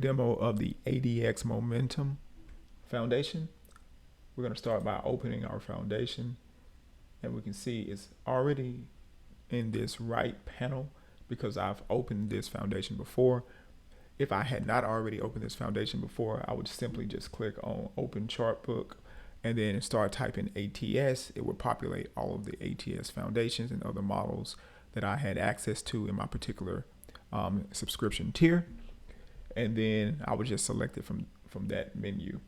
Demo of the ADX Momentum Foundation. We're going to start by opening our foundation, and we can see it's already in this right panel because I've opened this foundation before. If I had not already opened this foundation before, I would simply just click on Open Chart Book and then start typing ATS. It would populate all of the ATS foundations and other models that I had access to in my particular subscription tier. And then I would just select it from that menu.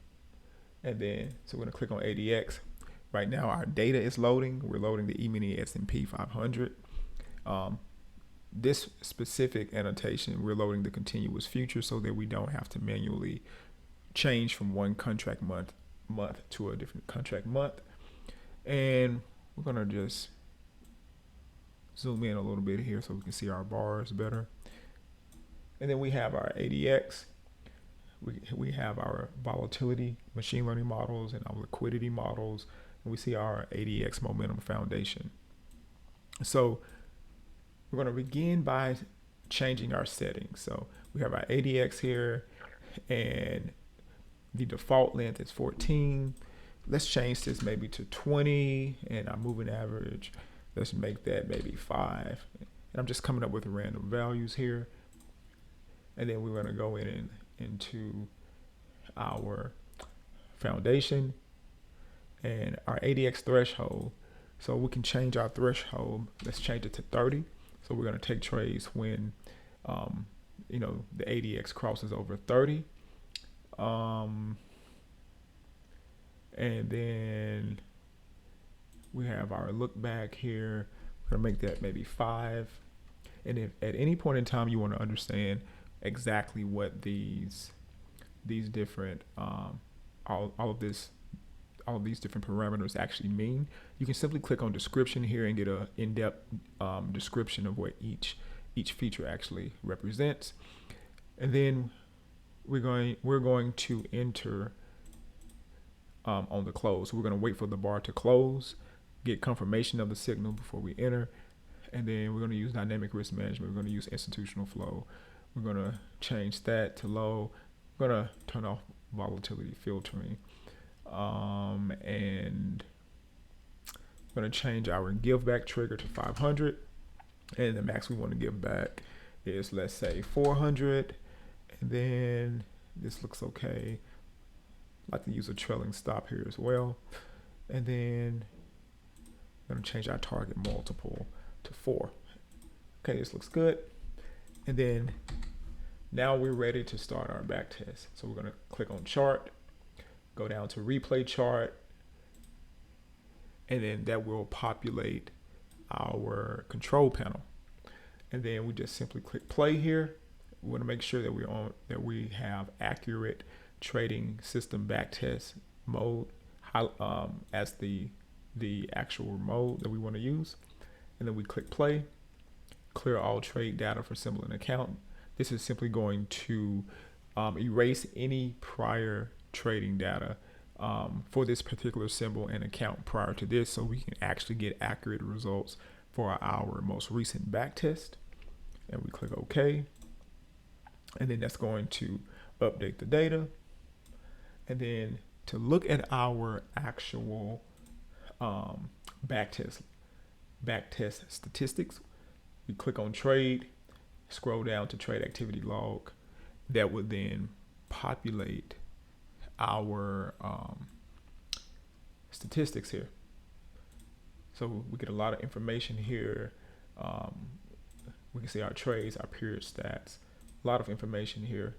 And then, so we're gonna click on ADX. Right now our data is loading. We're loading the E-mini S&P 500. This specific annotation, we're loading the continuous future so that we don't have to manually change from one contract month to a different contract month. And we're gonna just zoom in a little bit here so we can see our bars better. And then we have our ADX. We have our volatility machine learning models and our liquidity models, and we see our ADX Momentum Foundation. So we're going to begin by changing our settings. So we have our ADX here, and the default length is 14. Let's change this maybe to 20, and our moving average, let's make that maybe 5. And I'm just coming up with random values here. And then we're going to go into our foundation and our ADX threshold. So we can change our threshold. Let's change it to 30. So we're going to take trades when, the ADX crosses over 30. And then we have our look back here. We're going to make that maybe 5. And if at any point in time you want to understand exactly what these different all of these different parameters actually mean, you can simply click on description here and get a in-depth description of what each feature actually represents. And then we're going to enter on the close. So we're going to wait for the bar to close, get confirmation of the signal before we enter, and then we're going to use dynamic risk management. We're going to use institutional flow. We're going to change that to low. We're going to turn off volatility filtering. And we're going to change our give back trigger to 500. And the max we want to give back is, let's say, 400. And then this looks okay. I'd like to use a trailing stop here as well. And then we're going to change our target multiple to 4. Okay, this looks good. And then now we're ready to start our back test. So we're going to click on chart, go down to replay chart, and then that will populate our control panel. And then we just simply click play here. We want to make sure that we have accurate trading system backtest mode as the actual mode that we want to use. And then we click play, clear all trade data for symbol and account. This is simply going to erase any prior trading data for this particular symbol and account prior to this, so we can actually get accurate results for our most recent backtest. And we click OK. And then that's going to update the data. And then to look at our actual backtest statistics, we click on trade, scroll down to trade activity log. That would then populate our statistics here. So we get a lot of information here. We can see our trades, our period stats, a lot of information here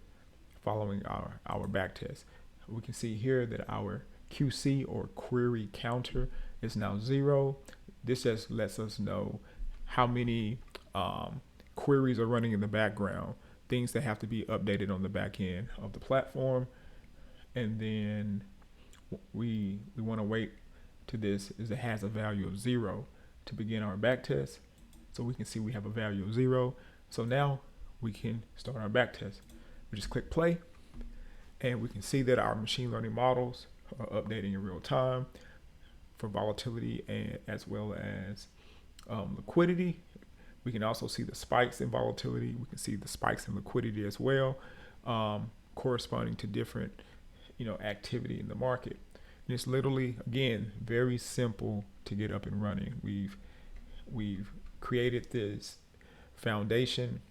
following our back test. We can see here that our QC, or query counter, is now 0. This just lets us know how many queries are running in the background, things that have to be updated on the back end of the platform. And then we want to wait to this is it has a value of 0 to begin our back test. So we can see we have a value of 0. So now we can start our back test. We just click play, and we can see that our machine learning models are updating in real time for volatility and as well as liquidity. We can also see the spikes in volatility. We can see the spikes in liquidity as well. corresponding to different, activity in the market. And it's literally, again, very simple to get up and running. We've created this foundation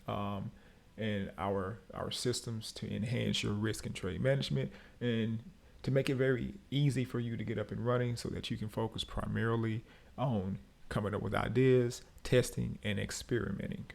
and our systems to enhance your risk and trade management, and to make it very easy for you to get up and running so that you can focus primarily on coming up with ideas, testing, and experimenting.